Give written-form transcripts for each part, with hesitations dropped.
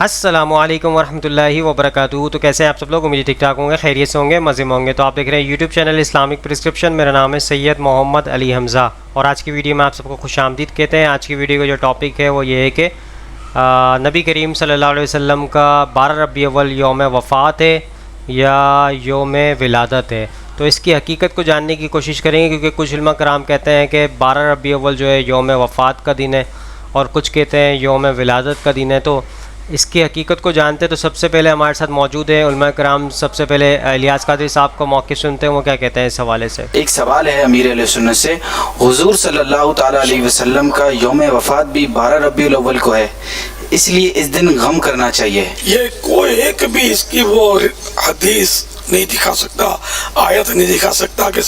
السلام علیکم ورحمۃ اللہ وبرکاتہ۔ تو کیسے ہیں آپ سب لوگ؟ امید ٹھیک ٹھاک ہوں گے، خیریت سے ہوں گے، مزے میں ہوں گے۔ تو آپ دیکھ رہے ہیں یوٹیوب چینل اسلامک پرسکرپشن۔ میرا نام ہے سید محمد علی حمزہ، اور آج کی ویڈیو میں آپ سب کو خوش آمدید کہتے ہیں۔ آج کی ویڈیو کا جو ٹاپک ہے وہ یہ ہے کہ نبی کریم صلی اللہ علیہ وسلم کا 12 ربیع الاول یوم وفات ہے یا یوم ولادت ہے؟ تو اس کی حقیقت کو جاننے کی کوشش کریں گے، کیونکہ کچھ علماء کرام کہتے ہیں کہ 12 ربیع الاول جو ہے یوم وفات کا دن ہے، اور کچھ کہتے ہیں یوم ولادت کا دن ہے۔ تو اس کی حقیقت کو جانتے تو سب سے پہلے ہمارے ساتھ موجود ہیں علماء کرام۔ سب سے پہلے الیاس قادری صاحب کا موقف سنتے ہیں، وہ کیا کہتے ہیں اس حوالے سے۔ ایک سوال ہے امیر اہل سنت سے، حضور صلی اللہ تعالیٰ علیہ وسلم کا یوم وفات بھی 12 ربیع الاول کو ہے، اس لیے اس دن غم کرنا چاہیے۔ یہ کوئی ایک بھی اس کی وہ حدیث نہیں دکھا سکتا، آیت نہیں دکھا سکتا کہ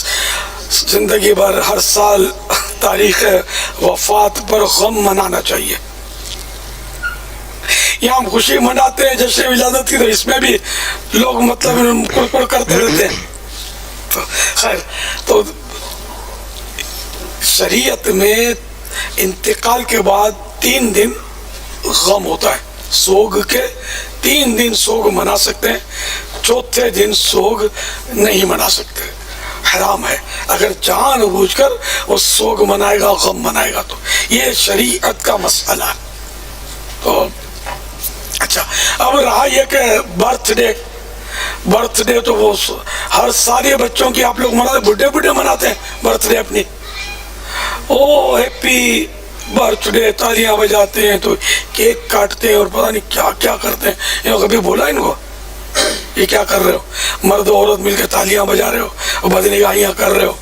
زندگی بھر ہر سال تاریخ وفات پر غم منانا چاہیے۔ یہاں ہم خوشی مناتے ہیں جشن ولادت کی، تو اس میں بھی لوگ مطلب کڑ کرتے رہتے ہیں۔ تو خیر، تو شریعت میں انتقال کے بعد 3 دن غم ہوتا ہے، سوگ کے 3 دن سوگ منا سکتے ہیں، چوتھے دن سوگ نہیں منا سکتے، حرام ہے۔ اگر جان بوجھ کر وہ سوگ منائے گا، غم منائے گا، تو یہ شریعت کا مسئلہ ہے۔ تو اچھا، اب رہا یہ کہ برتھ ڈے تو وہ ہر سال یہ بچوں کی آپ لوگ مناتے، بڈھے مناتے ہیں برتھ ڈے اپنی، او ہیپی برتھ ڈے، تالیاں بجاتے ہیں، تو کیک کاٹتے ہیں اور پتہ نہیں کیا کیا کرتے ہیں۔ یہ کبھی بولا ان کو یہ کیا کر رہے ہو؟ مرد و عورت مل کے تالیاں بجا رہے ہو اور بدنگاہیاں کر رہے ہو،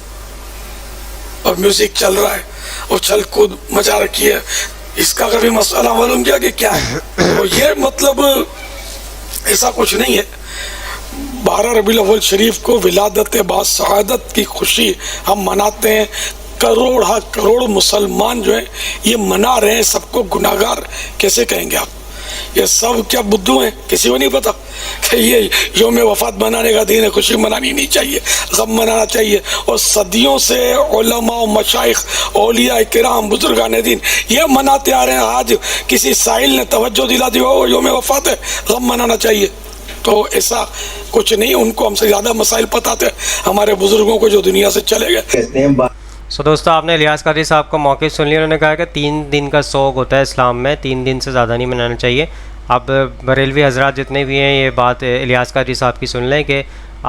اور میوزک چل رہا ہے اور چھل کود مچا رکھی ہے۔ اس کا کبھی مسئلہ معلوم کیا کہ کیا ہے؟ تو یہ مطلب ایسا کچھ نہیں ہے۔ 12 ربیع الاول شریف کو ولادت با سعادت کی خوشی ہم مناتے ہیں۔ کروڑ مسلمان جو ہیں یہ منا رہے ہیں، سب کو گناہگار کیسے کہیں گے آپ؟ یہ سب کیا بدھو ہیں؟ کسی کو نہیں پتا کہ یہ یوم وفات منانے کا دن ہے؟ خوشی منانی نہیں چاہیے، غم منانا چاہیے۔ اور صدیوں سے علماء و مشائخ، اولیاء کرام، بزرگان دین یہ مناتے آ رہے ہیں۔ آج کسی سائل نے توجہ دلا دی ہو یوم وفات ہے، غم منانا چاہیے، تو ایسا کچھ نہیں۔ ان کو ہم سے زیادہ مسائل پتہ تھے، ہمارے بزرگوں کو جو دنیا سے چلے گئے۔ دوستو، آپ نے الیاس قادری صاحب کا موقف سن لیا۔ انہوں نے کہا کہ 3 دن کا سوگ ہوتا ہے اسلام میں، 3 دن سے زیادہ نہیں منانا چاہیے۔ اب بریلوی حضرات جتنے بھی ہیں یہ بات الیاس قادری صاحب کی سن لیں کہ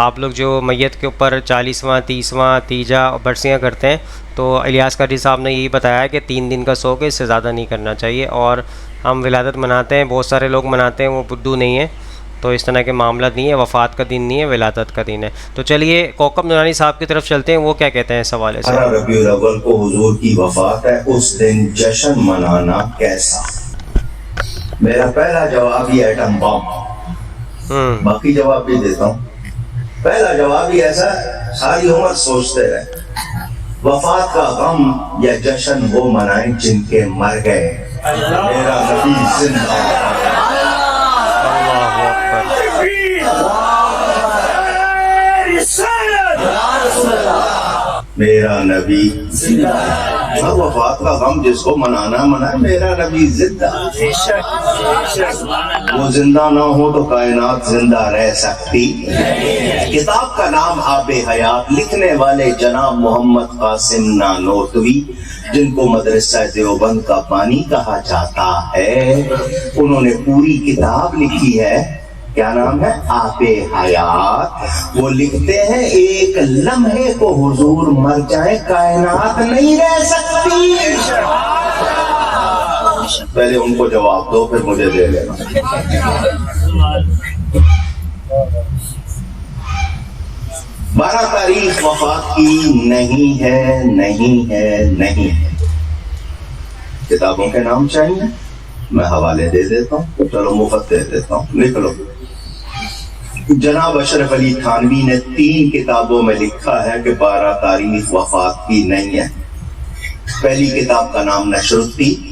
آپ لوگ جو میت کے اوپر 40واں 30واں تیجا برسیاں کرتے ہیں، تو الیاس قادری صاحب نے یہی بتایا کہ 3 دن کا سوگ ہے، اس سے زیادہ نہیں کرنا چاہیے۔ اور ہم ولادت مناتے ہیں، بہت سارے لوگ مناتے ہیں، وہ بدھو نہیں ہیں، تو اس طرح کے معاملہ نہیں ہے۔ وفات کا دن نہیں ہے، ولادت کا دن ہے۔ تو چلیے کوکب نورانی صاحب کی طرف چلتے ہیں، وہ کیا کہتے ہیں اس حوالے سے۔ 12 ربیع الاول کو حضور کی وفات ہے، اس دن جشن منانا کیسا؟ میرا پہلا جواب یہ ایٹم بم، باقی جواب بھی دیتا ہوں۔ پہلا جواب ہی ایسا، ساری عمر سوچتے رہے، وفات کا غم یا جشن وہ منائیں جن کے مر گئے، میرا نبی زندہ ہے۔ میرا نبی زندہ ہے۔ ہر وفات کا غم جس کو منانا منائے، میرا نبی زندہ ہے۔ وہ زندہ نہ ہو تو کائنات زندہ رہ سکتی۔ کتاب کا نام آب حیات، لکھنے والے جناب محمد قاسم نانوتوی، جن کو مدرسہ دیوبند کا بانی کہا جاتا ہے۔ انہوں نے پوری کتاب لکھی ہے، کیا نام ہے؟ آب حیات۔ وہ لکھتے ہیں ایک لمحے کو حضور مر جائے کائنات نہیں رہ سکتی۔ پہلے ان کو جواب دو، پھر مجھے دے لینا۔ 12 تاریخ وفات کی نہیں ہے، نہیں ہے، نہیں ہے۔ کتابوں کے نام چاہیے، میں حوالے دے دیتا ہوں، چلو مفت دے دیتا ہوں، نکلو۔ جناب اشرف علی تھانوی نے 3 کتابوں میں لکھا ہے کہ 12 تاریخ وفات کی نہیں ہے۔ پہلی کتاب کا نام نشر الدین،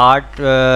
8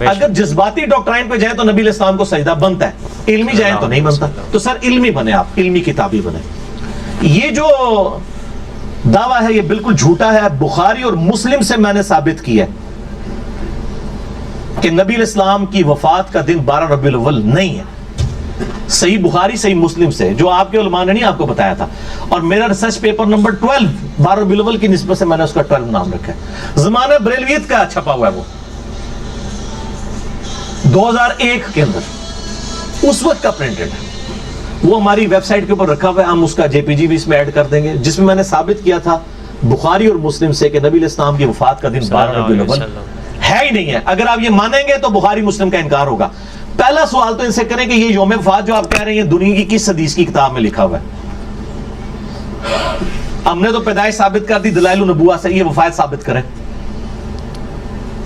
اگر جذباتی ڈاکٹرائن پہ جائیں تو نبی علیہ السلام کو سجدہ بنتا ہے, علمی جائیں تو نہیں بنتا. تو سر علمی بنے, آپ علمی کتابی بنے. یہ جو دعویٰ ہے یہ بالکل جھوٹا ہے. بخاری اور مسلم سے میں نے ثابت کیا ہے کہ نبی علیہ السلام کی وفات کا دن 12 ربیع الاول نہیں ہے. صحیح بخاری صحیح مسلم سے, جو آپ کے علماء نے نہیں آپ کو بتایا تھا. اور میرا ریسرچ پیپر نمبر 12 12 ربیع الاول کی نسبت سے میں نے اس کا 12 نام رکھا ہے. زمانہ بریلویت کا چھپا ہوا ہے, وہ 2001 کے اندر اس وقت کا پرنٹڈ ہے. وہ ہماری ویب سائٹ کے اوپر رکھا ہوا ہے, ہم اس کا JPG بھی اس میں ایڈ کر دیں گے, جس میں میں نے ثابت کیا تھا بخاری اور مسلم سے کہ نبی علیہ السلام کی وفات کا دن 12 ربیع الاول ہے ہی نہیں ہے. اگر آپ یہ مانیں گے تو بخاری مسلم کا انکار ہوگا. پہلا سوال تو ان سے کریں کہ یہ یوم وفات جو آپ کہہ رہے ہیں دنیا کی کس حدیث کی کتاب میں لکھا ہوا ہے؟ ہم نے تو پیدائش ثابت کر دی دلائل النبوہ سے, یہ وفات ثابت کریں.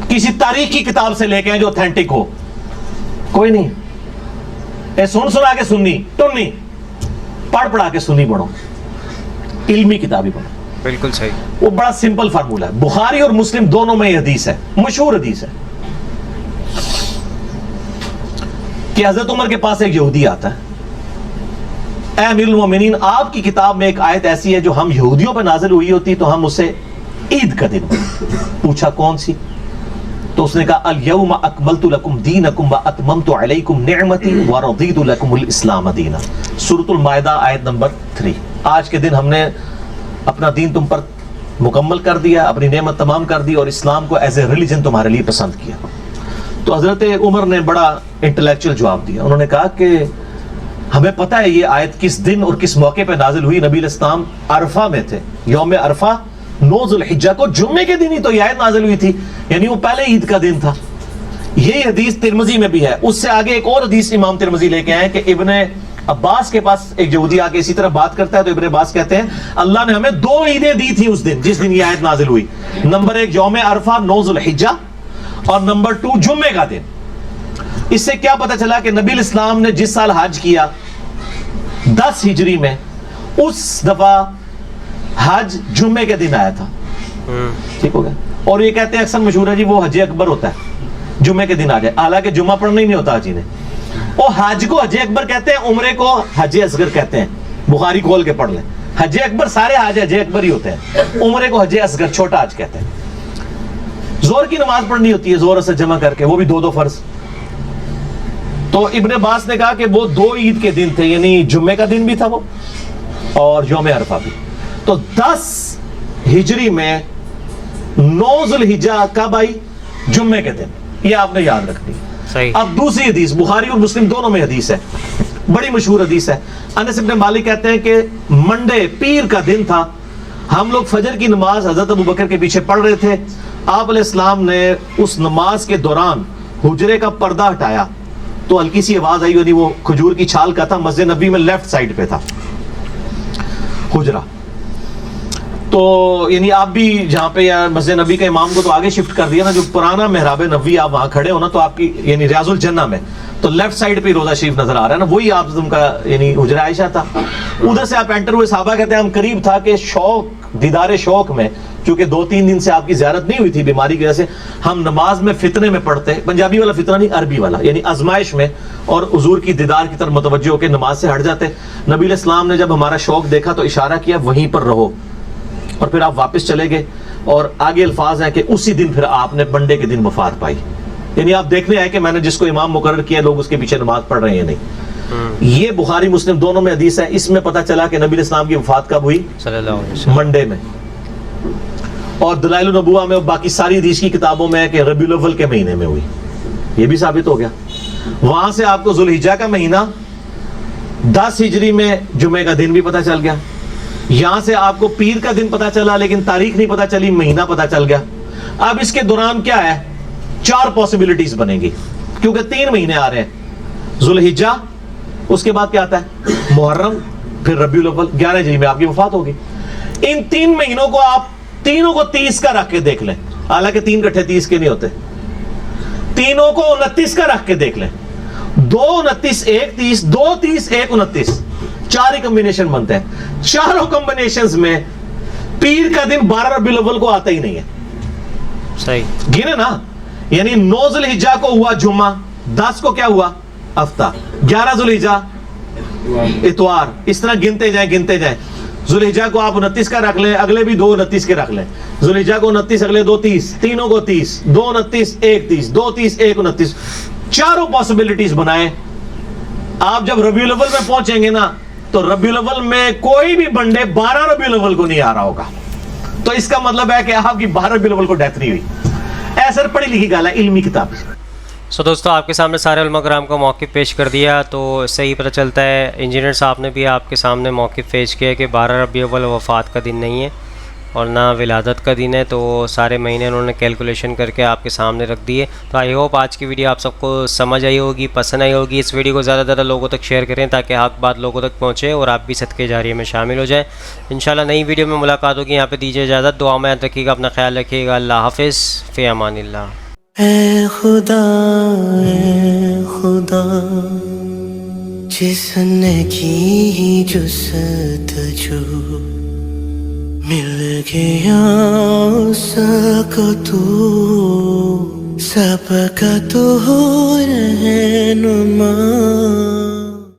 کسی تاریخ کی کتاب سے لے کے جو اوتھینٹک ہو, کوئی نہیں. اے سن سنا کے سنی ٹنی, پڑھ پڑھا کے سنی بڑھو, علمی کتابی بڑھو. بالکل صحیح. وہ بڑا سمپل فارمولہ ہے. بخاری اور مسلم دونوں میں یہ حدیث ہے, مشہور حدیث ہے کہ حضرت عمر کے پاس ایک یہودی آتا ہے, اے امیر المومنین آپ کی کتاب میں ایک آیت ایسی ہے جو ہم یہودیوں پہ نازل ہوئی ہوتی تو ہم اسے عید کا دن. پوچھا کون سی؟ تو اس نے کہا الیوم اکملت لکم دینکم واتممت علیکم نعمتی ورضیت لکم الاسلام دینا. سورۃ المائدہ آیت نمبر 3. آج کے دن ہم نے اپنا دین تم پر مکمل کر دیا, اپنی نعمت تمام کر دی اور اسلام کو ایز اے ریلیجن تمہارے لیے پسند کیا. تو حضرت عمر نے بڑا انٹلیکچوئل جواب دیا. انہوں نے کہا کہ ہمیں پتہ ہے یہ آیت کس دن اور کس موقع پہ نازل ہوئی. نبی علیہ السلام عرفہ میں تھے, یوم عرفہ 9 ذو الحجہ کو جمعے کے دن ہی تو یہ آیت نازل ہوئی تھی, یعنی وہ پہلے عید کا دن تھا. یہی حدیث ترمذی میں بھی ہے. اس سے آگے ایک اور حدیث امام ترمذی لے کے آئے کہ ابن عباس کے پاس ایک یہودی آ کے اسی طرح بات کرتا ہے تو ابن عباس کہتے ہیں اللہ نے ہمیں 2 عیدیں دی تھی اس دن جس دن یہ آیت نازل ہوئی. نمبر 1 یوم عرفہ 9 ذو الحجہ, اور نمبر 2 جمعے کا دن. اس سے کیا پتہ چلا کہ نبی علیہ السلام نے جس سال حج کیا 10 ہجری میں, اس دفعہ حج جمعے کے دن آیا تھا. ٹھیک ہو گیا. اور یہ کہتے ہیں اکثر مشہور ہے جی وہ حج اکبر ہوتا ہے جمعے کے دن آ جائے, حالانکہ جمعہ پڑھنا ہی نہیں ہوتا حجی نے. اور حج کو حج اکبر کہتے ہیں, عمرے کو حج اصغر کہتے ہیں. بخاری کھول کے پڑھ لیں, حج اکبر سارے حج حج اکبر ہی ہوتے ہیں, عمرے کو حج اصغر چھوٹا حج کہتے ہیں. زور کی نماز پڑھنی ہوتی ہے زور سے جمع کر کے, وہ بھی 2 فرض. تو ابن عباس نے کہا کہ وہ 2 عید کے دن تھے, یعنی جمعے کا دن بھی تھا وہ اور یوم عرفہ بھی. تو 10 ہجری میں 9 ذو الحجہ کب آئی؟ جمعے کے دن. یہ آپ نے یاد رکھنی. اب دوسری حدیث, بخاری اور مسلم دونوں میں حدیث ہے, بڑی مشہور حدیث ہے. انس بن مالک کہتے ہیں کہ منڈے پیر کا دن تھا, ہم لوگ فجر کی نماز حضرت ابوبکر کے پیچھے پڑھ رہے تھے. آپ علیہ السلام نے اس نماز کے دوران حجرے کا پردہ ہٹایا تو ہلکی سی آواز آئی, یعنی وہ کھجور کی چھال کا تھا, مسجد نبی میں لیفٹ سائڈ پہ تھا حجرہ. تو یعنی آپ بھی جہاں پہ مسجد نبی کا امام کو تو آگے شفٹ کر دیا نا, جو پرانا محراب نبوی آپ وہاں کھڑے ہو نا, تو آپ کی یعنی ریاض الجنہ میں تو لیفٹ سائڈ پہ روضہ شریف نظر آ رہا ہے نا, وہی آپ کا یعنی حجرہ عائشہ تھا. ادھر سے آپ انٹر ہوئے, صحابہ کہتے ہیں ہم قریب تھا کہ شوق دیدار شوق میں, کیونکہ 2-3 دن سے آپ کی زیارت نہیں ہوئی تھی بیماری کی وجہ سے, ہم نماز میں فتنے میں پڑھتے, پنجابی والا فتنہ نہیں عربی والا, یعنی آزمائش میں, اور حضور کی دیدار کی طرف متوجہ ہو کے نماز سے ہٹ جاتے. نبی علیہ السلام نے جب ہمارا شوق دیکھا تو اشارہ کیا وہیں پر رہو, اور پھر آپ واپس چلے گئے. اور آگے الفاظ ہیں کہ اسی دن پھر آپ نے منڈے کے دن وفات پائی. یعنی آپ دیکھنے آئے کہ میں نے جس کو امام مقرر کیا لوگ اس کے پیچھے نماز پڑھ رہے ہیں نہیں. یہ بخاری مسلم دونوں میں حدیث ہے. اس میں پتہ چلا کہ نبی علیہ السلام کی وفات کب ہوئی؟ صلی اللہ علیہ وسلم منڈے میں. اور دلائل النبوہ میں اور باقی ساری حدیث کی کتابوں میں ہے کہ ربیع الاول کے مہینے میں ہوئی. یہ بھی ثابت ہو گیا. وہاں سے آپ کو ذو الحجہ کا مہینہ 10 ہجری میں جمعے کا دن بھی پتہ چل گیا. یہاں سے آپ کو پیر کا دن پتہ چلا لیکن تاریخ نہیں پتہ چلی, مہینہ پتہ چل گیا. اب اس کے دوران کیا ہے, 4 پاسبلٹیز بنیں گی کیونکہ 3 مہینے آ رہے ہیں. ذو الحجہ, اس کے بعد کیا آتا ہے محرم, پھر ربیع الاول, 11 ہجری میں آپ کی وفات ہوگی. ان 3 مہینوں کو آپ تینوں کو 30 کا رکھ کے دیکھ لیں, حالانکہ 3 کٹھے 30 کے نہیں ہوتے, تینوں کو 29 کا رکھ کے دیکھ لیں. 2 29 1 30, 2 30 1 29, 4 ہی کمبینیشن بنتے ہیں. چاروں کمبینیشنز میں پیر کا دن 12 ربیع الاول کو آتا ہی نہیں ہے. صحیح گنے نا, یعنی 9 ذوالحجہ کو ہوا جمعہ، 10 کو کیا ہوا ہفتہ، 11 ذوالحجہ اتوار، اس طرح گنتے جائیں. ذوالحجہ کو آپ 29 کا رکھ لیں، اگلے بھی 2 29 کے رکھ لیں. ذوالحجہ کو 29، اگلے 2 30، تینوں کو 30، 2 29 1 30، 2 30 1 29، چاروں پاسبلٹیز بنائیں. آپ جب ربیع الاول میں پہنچیں گے نا تو ربیع الاول میں کوئی بھی بندے 12 ربیع الاول کو نہیں آ رہا ہوگا، تو اس کا مطلب ہے کہ آپ کی 12 ربیع الاول کو ڈیتھ نہیں ہوئی. ایسا پڑھی لکھی گال ہے، علمی کتاب. دوستو آپ کے سامنے سارے علماء کرام کا موقف پیش کر دیا، تو صحیح پتہ چلتا ہے انجینئر صاحب نے بھی آپ کے سامنے موقف پیش کیا کہ 12 ربیع الاول وفات کا دن نہیں ہے اور نہ ولادت کا دن ہے. تو سارے مہینے انہوں نے کیلکولیشن کر کے آپ کے سامنے رکھ دیے. تو آئی ہوپ آج کی ویڈیو آپ سب کو سمجھ آئی ہوگی، پسند آئی ہوگی. اس ویڈیو کو زیادہ سے زیادہ لوگوں تک شیئر کریں تاکہ حق بات لوگوں تک پہنچے اور آپ بھی صدقے جاریہ میں شامل ہو جائیں. انشاءاللہ نئی ویڈیو میں ملاقات ہوگی. یہاں پہ دیجیے اجازت، دعا میں یاد رکھیے گا، اپنا خیال رکھیے گا. اللہ حافظ، فی امان اللہ. اے خدا جس نے کی جستجو، مل گیا سب کا تو رہنما.